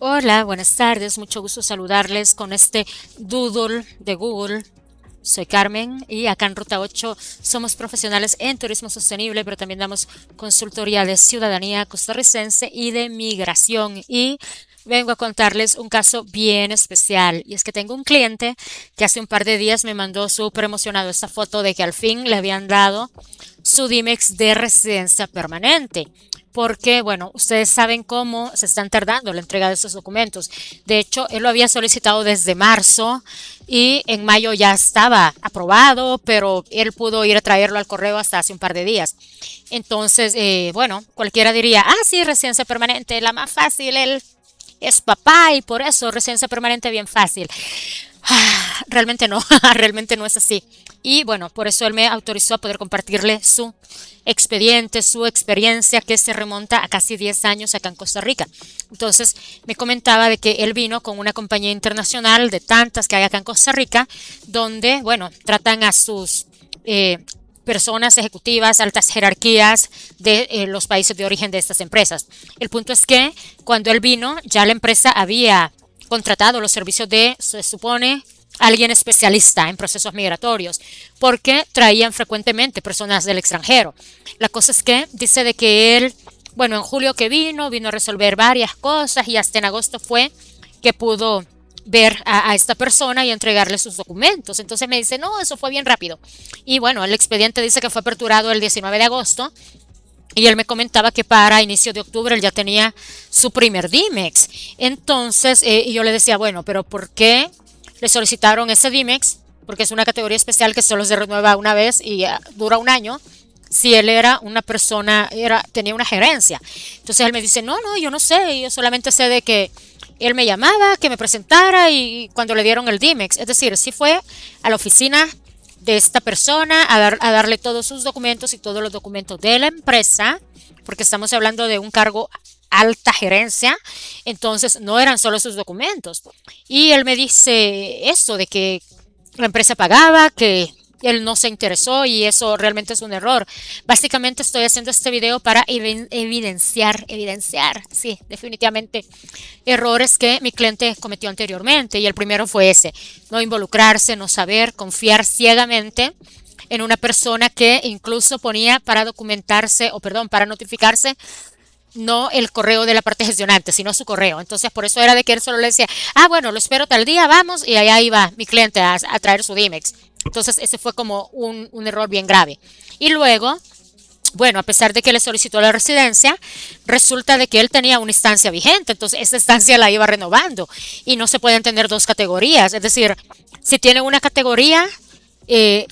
Hola, buenas tardes, mucho gusto saludarles con este doodle de Google. Soy Carmen y acá en Ruta 8 somos profesionales en turismo sostenible, pero también damos consultoría de ciudadanía costarricense y de migración. Y vengo a contarles un caso bien especial. Y es que tengo un cliente que hace un par de días me mandó súper emocionado esta foto de que al fin le habían dado su Dimex de residencia permanente. Porque, bueno, ustedes saben cómo se están tardando la entrega de esos documentos. De hecho, él lo había solicitado desde marzo y en mayo ya estaba aprobado, pero él pudo ir a traerlo al correo hasta hace un par de días. Entonces, bueno, cualquiera diría, ah, sí, residencia permanente, la más fácil, él es papá y por eso residencia permanente bien fácil. Realmente no, realmente no es así. Y bueno, por eso él me autorizó a poder compartirle su expediente, su experiencia que se remonta a casi 10 años acá en Costa Rica. Entonces me comentaba de que él vino con una compañía internacional de tantas que hay acá en Costa Rica, donde, bueno, tratan a sus personas ejecutivas, altas jerarquías de los países de origen de estas empresas. El punto es que cuando él vino, ya la empresa había contratado los servicios de, se supone, alguien especialista en procesos migratorios, porque traían frecuentemente personas del extranjero. La cosa es que dice de que él, bueno, en julio que vino a resolver varias cosas y hasta en agosto fue que pudo ver a esta persona y entregarle sus documentos. Entonces me dice, no, eso fue bien rápido. Y bueno, el expediente dice que fue aperturado el 19 de agosto y él me comentaba que para inicio de octubre él ya tenía su primer Dimex. Entonces, y yo le decía, bueno, pero ¿por qué le solicitaron ese Dimex? Porque es una categoría especial que solo se renueva una vez y dura un año. Si él era una persona, tenía una gerencia. Entonces él me dice, no, no, yo no sé, yo solamente sé de que él me llamaba, que me presentara y cuando le dieron el Dimex. Es decir, sí fue a la oficina de esta persona a darle todos sus documentos y todos los documentos de la empresa, porque estamos hablando de un cargo alta gerencia, entonces no eran solo sus documentos. Y él me dice esto de que la empresa pagaba, que él no se interesó y eso realmente es un error. Básicamente estoy haciendo este video para evidenciar, sí, definitivamente errores que mi cliente cometió anteriormente y el primero fue ese, no involucrarse, no saber, confiar ciegamente en una persona que incluso ponía para documentarse o perdón, para notificarse no el correo de la parte gestionante, sino su correo. Entonces, por eso era de que él solo le decía, ah, bueno, lo espero tal día, vamos, y allá iba mi cliente a traer su Dimex. Entonces, ese fue como un error bien grave. Y luego, bueno, a pesar de que le solicitó la residencia, resulta de que él tenía una instancia vigente, entonces esa instancia la iba renovando y no se pueden tener dos categorías. Es decir, si tiene una categoría,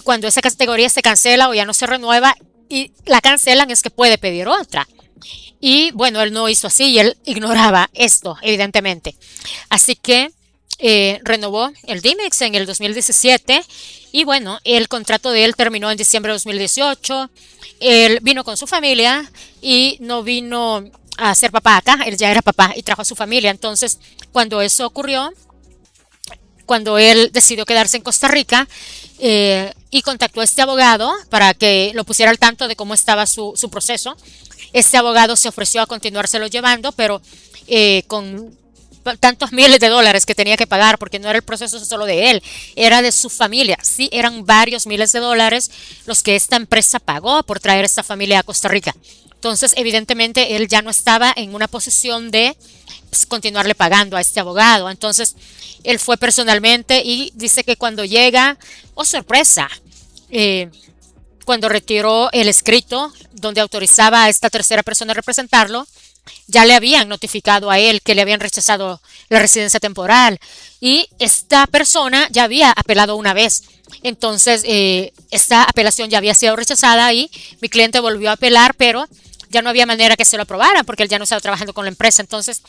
cuando esa categoría se cancela o ya no se renueva y la cancelan, es que puede pedir otra. Y bueno, él no hizo así y él ignoraba esto, evidentemente. Así que renovó el Dimex en el 2017 y bueno, el contrato de él terminó en diciembre de 2018. Él vino con su familia y no vino a ser papá acá, él ya era papá y trajo a su familia. Entonces, cuando eso ocurrió, cuando él decidió quedarse en Costa Rica y contactó a este abogado para que lo pusiera al tanto de cómo estaba su proceso, este abogado se ofreció a continuárselo llevando, pero con tantos miles de dólares que tenía que pagar, porque no era el proceso solo de él, era de su familia. Sí, eran varios miles de dólares los que esta empresa pagó por traer a esta familia a Costa Rica. Entonces, evidentemente, él ya no estaba en una posición de pues, continuarle pagando a este abogado. Entonces, él fue personalmente y dice que cuando llega, oh sorpresa, eh, cuando retiró el escrito donde autorizaba a esta tercera persona a representarlo, ya le habían notificado a él que le habían rechazado la residencia temporal y esta persona ya había apelado una vez. Entonces, esta apelación ya había sido rechazada y mi cliente volvió a apelar, pero ya no había manera que se lo aprobaran porque él ya no estaba trabajando con la empresa. Entonces,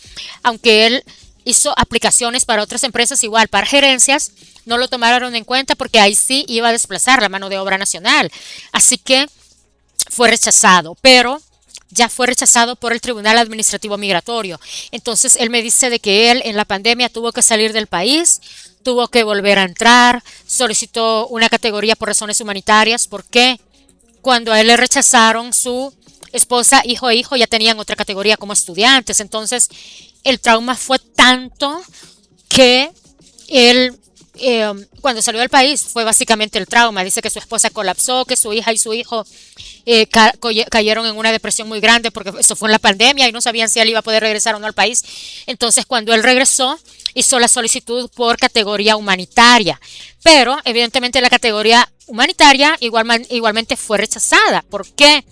aunque él hizo aplicaciones para otras empresas igual, para gerencias, no lo tomaron en cuenta porque ahí sí iba a desplazar la mano de obra nacional. Así que fue rechazado, pero ya fue rechazado por el Tribunal Administrativo Migratorio. Entonces él me dice de que él en la pandemia tuvo que salir del país, tuvo que volver a entrar, solicitó una categoría por razones humanitarias, porque cuando a él le rechazaron su esposa, hijo e hijo ya tenían otra categoría como estudiantes. Entonces el trauma fue tanto que él, cuando salió del país, fue básicamente el trauma. Dice que su esposa colapsó, que su hija y su hijo cayeron en una depresión muy grande porque eso fue en la pandemia y no sabían si él iba a poder regresar o no al país. Entonces, cuando él regresó, hizo la solicitud por categoría humanitaria, pero evidentemente la categoría humanitaria igualmente fue rechazada. ¿Por qué?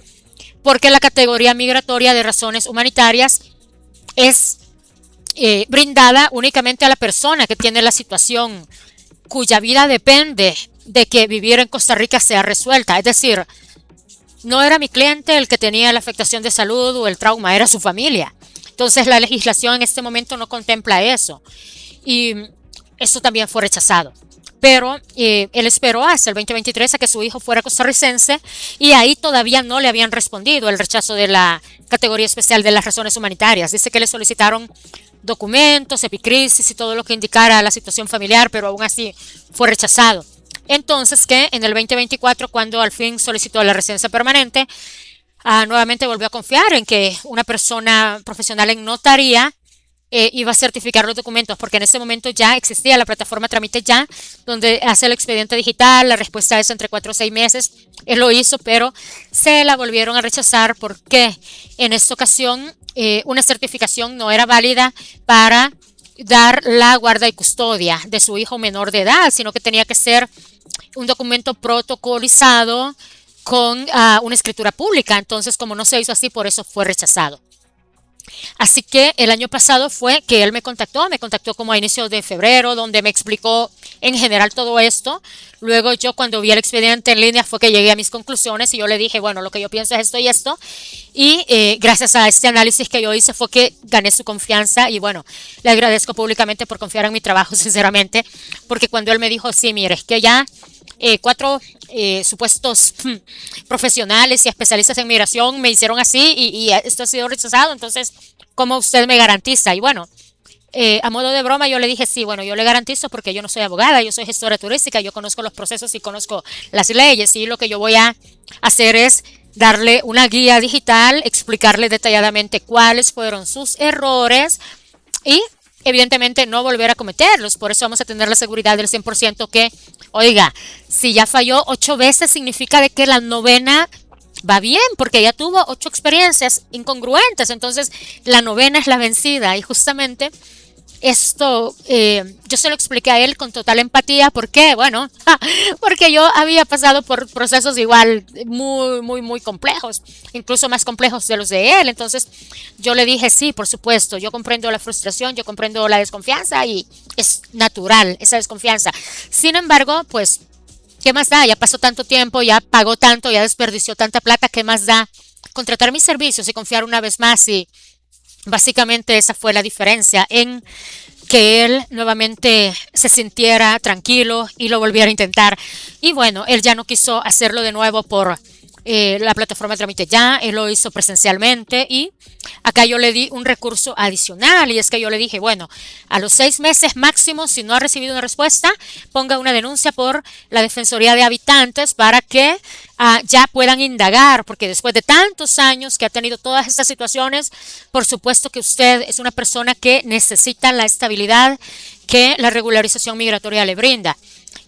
Porque la categoría migratoria de razones humanitarias es brindada únicamente a la persona que tiene la situación cuya vida depende de que vivir en Costa Rica sea resuelta. Es decir, no era mi cliente el que tenía la afectación de salud o el trauma, era su familia. Entonces la legislación en este momento no contempla eso. Y eso también fue rechazado. Pero él esperó hasta el 2023 a que su hijo fuera costarricense y ahí todavía no le habían respondido el rechazo de la categoría especial de las razones humanitarias. Dice que le solicitaron documentos, epicrisis y todo lo que indicara la situación familiar, pero aún así fue rechazado. Entonces que en el 2024, cuando al fin solicitó la residencia permanente, nuevamente volvió a confiar en que una persona profesional en notaría iba a certificar los documentos, porque en ese momento ya existía la plataforma Tramite Ya, donde hace el expediente digital, la respuesta es entre 4 o 6 meses. Él lo hizo, pero se la volvieron a rechazar porque en esta ocasión una certificación no era válida para dar la guarda y custodia de su hijo menor de edad, sino que tenía que ser un documento protocolizado con una escritura pública. Entonces, como no se hizo así, por eso fue rechazado. Así que el año pasado fue que él me contactó como a inicios de febrero, donde me explicó en general todo esto. Luego yo, cuando vi el expediente en línea, fue que llegué a mis conclusiones y yo le dije, bueno, lo que yo pienso es esto y esto. Y gracias a este análisis que yo hice fue que gané su confianza y bueno, le agradezco públicamente por confiar en mi trabajo, sinceramente, porque cuando él me dijo, sí, mire, es que ya 4 supuestos profesionales y especialistas en migración me hicieron así y esto ha sido rechazado, entonces, ¿cómo usted me garantiza? Y bueno, a modo de broma yo le dije, sí, bueno, yo le garantizo porque yo no soy abogada, yo soy gestora turística, yo conozco los procesos y conozco las leyes y lo que yo voy a hacer es darle una guía digital, explicarle detalladamente cuáles fueron sus errores y evidentemente no volver a cometerlos. Por eso vamos a tener la seguridad del 100% que, oiga, si ya falló 8 veces significa de que la novena va bien, porque ya tuvo 8 experiencias incongruentes, entonces la novena es la vencida y justamente esto yo se lo expliqué a él con total empatía. ¿Por qué? Bueno, porque yo había pasado por procesos igual muy complejos, incluso más complejos de los de él. Entonces yo le dije, sí, por supuesto, yo comprendo la frustración, yo comprendo la desconfianza y es natural esa desconfianza. Sin embargo, pues, ¿qué más da? Ya pasó tanto tiempo, ya pagó tanto, ya desperdició tanta plata, ¿qué más da? Contratar mis servicios y confiar una vez más y básicamente esa fue la diferencia en que él nuevamente se sintiera tranquilo y lo volviera a intentar. Y bueno, él ya no quiso hacerlo de nuevo por la plataforma Tramite Ya, él lo hizo presencialmente y acá yo le di un recurso adicional y es que yo le dije, bueno, a los 6 meses máximo, si no ha recibido una respuesta, ponga una denuncia por la Defensoría de Habitantes para que ya puedan indagar, porque después de tantos años que ha tenido todas estas situaciones, por supuesto que usted es una persona que necesita la estabilidad que la regularización migratoria le brinda.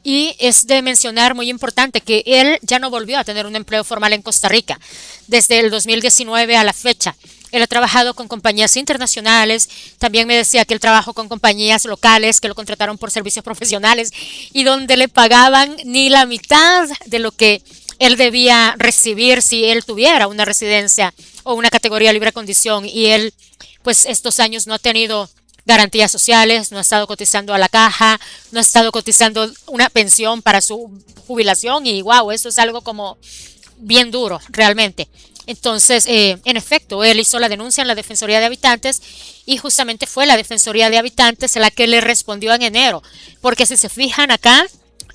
Y es de mencionar muy importante que él ya no volvió a tener un empleo formal en Costa Rica desde el 2019 a la fecha. Él ha trabajado con compañías internacionales, también me decía que él trabajó con compañías locales que lo contrataron por servicios profesionales y donde le pagaban ni la mitad de lo que él debía recibir si él tuviera una residencia o una categoría libre condición y él pues estos años no ha tenido garantías sociales, no ha estado cotizando a la caja, no ha estado cotizando una pensión para su jubilación y wow, eso es algo como bien duro realmente. Entonces, en efecto, él hizo la denuncia en la Defensoría de Habitantes y justamente fue la Defensoría de Habitantes la que le respondió en enero, porque si se fijan acá,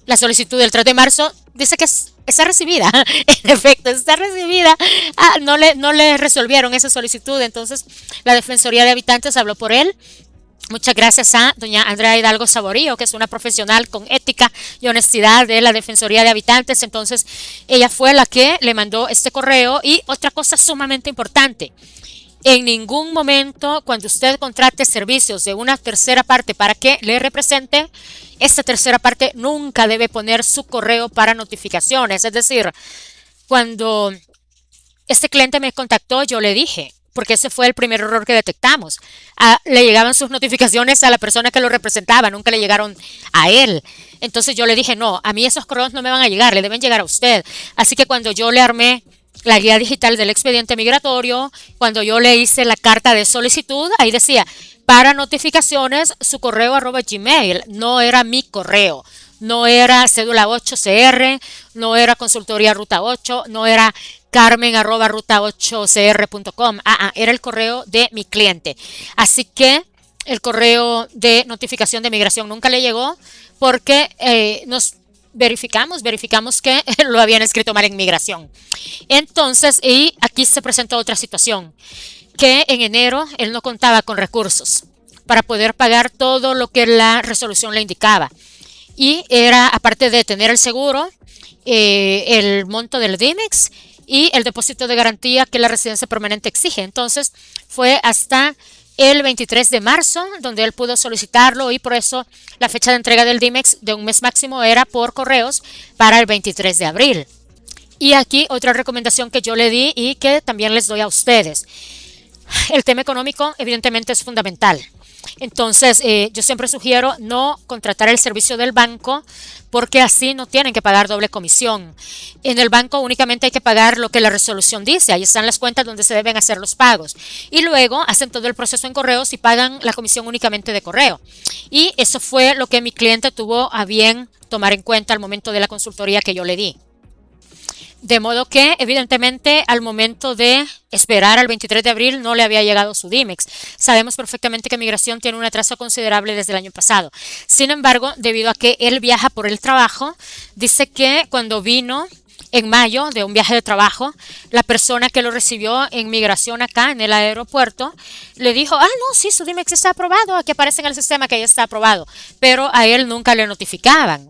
la solicitud del 3 de marzo dice que está recibida, en efecto, está recibida, no le resolvieron esa solicitud, entonces la Defensoría de Habitantes habló por él. Muchas gracias a doña Andrea Hidalgo Saborío, que es una profesional con ética y honestidad de la Defensoría de Habitantes. Entonces, ella fue la que le mandó este correo. Y otra cosa sumamente importante, En ningún momento, cuando usted contrate servicios de una tercera parte para que le represente, esta tercera parte nunca debe poner su correo para notificaciones. Es decir, cuando este cliente me contactó, yo le dije, porque ese fue el primer error que detectamos. Le llegaban sus notificaciones a la persona que lo representaba, nunca le llegaron a él. Entonces yo le dije, no, a mí esos correos no me van a llegar, le deben llegar a usted. Así que cuando yo le armé la guía digital del expediente migratorio, cuando yo le hice la carta de solicitud, ahí decía, para notificaciones, su correo @gmail, no era mi correo. No era cédula 8CR, no era consultoría ruta 8, no era carmen@ruta8cr.com. Era el correo de mi cliente. Así que el correo de notificación de migración nunca le llegó porque nos verificamos que lo habían escrito mal en migración. Entonces, y aquí se presentó otra situación, que en enero él no contaba con recursos para poder pagar todo lo que la resolución le indicaba. Y era, aparte de tener el seguro, el monto del DIMEX y el depósito de garantía que la residencia permanente exige. Entonces, fue hasta el 23 de marzo donde él pudo solicitarlo, y por eso la fecha de entrega del DIMEX de un mes máximo era por correos para el 23 de abril. Y aquí otra recomendación que yo le di y que también les doy a ustedes. El tema económico evidentemente es fundamental. Entonces, yo siempre sugiero no contratar el servicio del banco porque así no tienen que pagar doble comisión. En el banco únicamente hay que pagar lo que la resolución dice. Ahí están las cuentas donde se deben hacer los pagos. Y luego hacen todo el proceso en correos y pagan la comisión únicamente de correo. Y eso fue lo que mi cliente tuvo a bien tomar en cuenta al momento de la consultoría que yo le di. De modo que, evidentemente, al momento de esperar al 23 de abril no le había llegado su DIMEX. Sabemos perfectamente que migración tiene un atraso considerable desde el año pasado. Sin embargo, debido a que él viaja por el trabajo, dice que cuando vino en mayo de un viaje de trabajo, la persona que lo recibió en migración acá en el aeropuerto le dijo, no, sí, su DIMEX está aprobado, aquí aparece en el sistema que ya está aprobado, pero a él nunca le notificaban.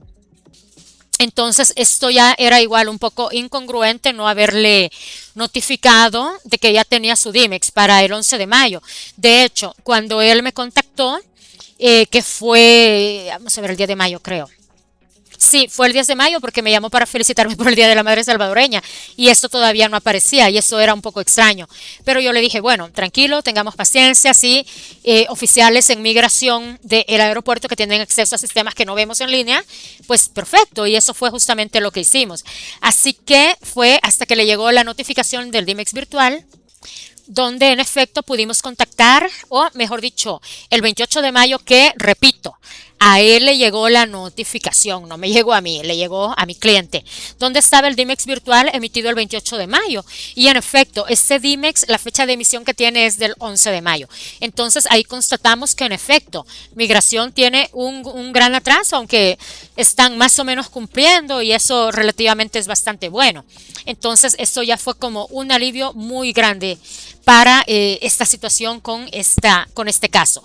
Entonces esto ya era igual un poco incongruente no haberle notificado de que ya tenía su DIMEX para el 11 de mayo. De hecho, cuando él me contactó, que fue, vamos a ver, el 10 de mayo creo. Sí, fue el 10 de mayo porque me llamó para felicitarme por el Día de la Madre Salvadoreña y esto todavía no aparecía y eso era un poco extraño. Pero yo le dije, bueno, tranquilo, tengamos paciencia, sí, oficiales en migración del aeropuerto que tienen acceso a sistemas que no vemos en línea, pues perfecto, y eso fue justamente lo que hicimos. Así que fue hasta que le llegó la notificación del DIMEX virtual, donde en efecto pudimos contactar, o mejor dicho, el 28 de mayo que, repito, a él le llegó la notificación, no me llegó a mí, le llegó a mi cliente, donde estaba el DIMEX virtual emitido el 28 de mayo. Y en efecto, ese DIMEX, la fecha de emisión que tiene es del 11 de mayo. Entonces ahí constatamos que en efecto, migración tiene un gran atraso, aunque están más o menos cumpliendo y eso relativamente es bastante bueno. Entonces esto ya fue como un alivio muy grande para esta situación con este caso.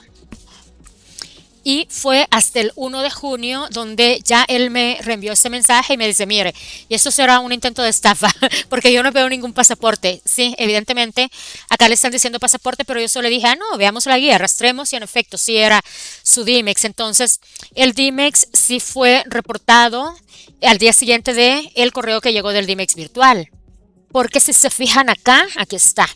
Y fue hasta el 1 de junio donde ya él me reenvió ese mensaje y me dice, mire, y eso será un intento de estafa, porque yo no veo ningún pasaporte. Sí, evidentemente, acá le están diciendo pasaporte, pero yo solo le dije, no, veamos la guía, rastremos y en efecto sí era su DIMEX. Entonces, el DIMEX sí fue reportado al día siguiente de el correo que llegó del DIMEX virtual. Porque si se fijan acá, aquí está.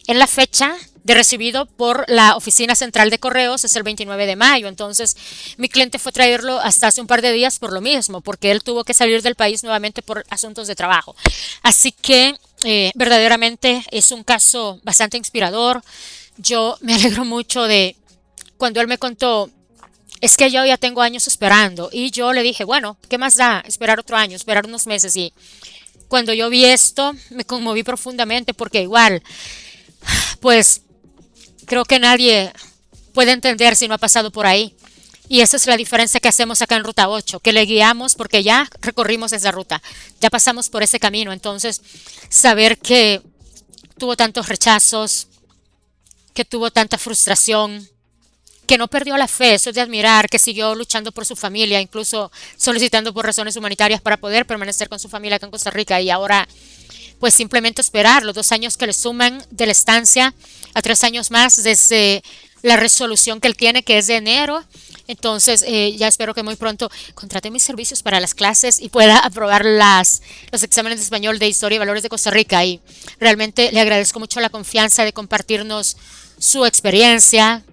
En la fecha de recibido por la oficina central de correos es el 29 de mayo. Entonces mi cliente fue a traerlo hasta hace un par de días por lo mismo, porque él tuvo que salir del país nuevamente por asuntos de trabajo. Así que verdaderamente es un caso bastante inspirador. Yo me alegro mucho de cuando él me contó, es que yo ya tengo años esperando, y yo le dije, bueno, ¿qué más da esperar otro año, esperar unos meses? Y cuando yo vi esto me conmoví profundamente porque igual, pues creo que nadie puede entender si no ha pasado por ahí. Y esa es la diferencia que hacemos acá en Ruta 8, que le guiamos porque ya recorrimos esa ruta, ya pasamos por ese camino. Entonces, saber que tuvo tantos rechazos, que tuvo tanta frustración, que no perdió la fe, eso es de admirar, que siguió luchando por su familia, incluso solicitando por razones humanitarias para poder permanecer con su familia acá en Costa Rica, y ahora pues simplemente esperar los 2 años que le suman de la estancia a 3 años más desde la resolución que él tiene, que es de enero. Entonces, ya espero que muy pronto contrate mis servicios para las clases y pueda aprobar los exámenes de español de Historia y Valores de Costa Rica. Y realmente le agradezco mucho la confianza de compartirnos su experiencia,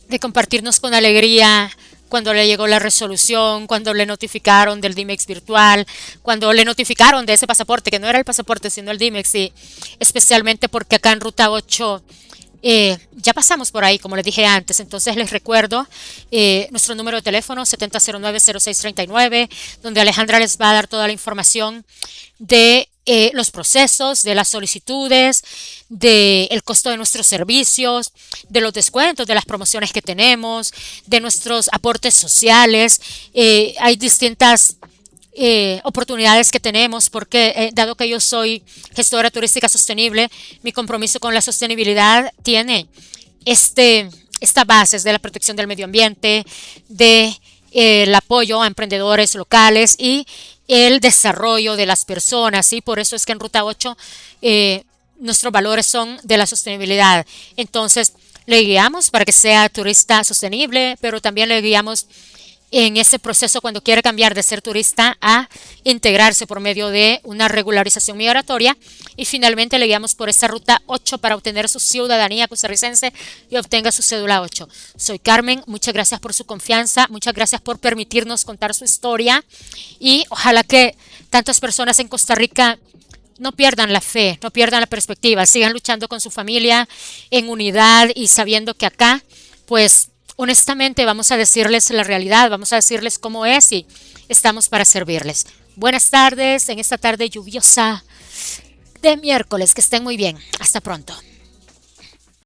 de compartirnos con alegría cuando le llegó la resolución, cuando le notificaron del DIMEX virtual, cuando le notificaron de ese pasaporte, que no era el pasaporte, sino el DIMEX, y especialmente porque acá en Ruta 8 ya pasamos por ahí, como les dije antes. Entonces les recuerdo nuestro número de teléfono 7009-0639, donde Alejandra les va a dar toda la información de los procesos, de las solicitudes, del costo de nuestros servicios, de los descuentos, de las promociones que tenemos, de nuestros aportes sociales. Hay distintas oportunidades que tenemos porque dado que yo soy gestora turística sostenible, mi compromiso con la sostenibilidad tiene esta base de la protección del medio ambiente, de el apoyo a emprendedores locales y el desarrollo de las personas, ¿sí? Por eso es que en Ruta 8 nuestros valores son de la sostenibilidad. Entonces, le guiamos para que sea turista sostenible, pero también le guiamos en ese proceso cuando quiere cambiar de ser turista a integrarse por medio de una regularización migratoria, y finalmente le guiamos por esa ruta 8 para obtener su ciudadanía costarricense y obtenga su cédula 8. Soy Carmen, muchas gracias por su confianza, muchas gracias por permitirnos contar su historia y ojalá que tantas personas en Costa Rica no pierdan la fe, no pierdan la perspectiva, sigan luchando con su familia en unidad y sabiendo que acá, pues, honestamente vamos a decirles la realidad, vamos a decirles cómo es y estamos para servirles. Buenas tardes en esta tarde lluviosa de miércoles, que estén muy bien. Hasta pronto.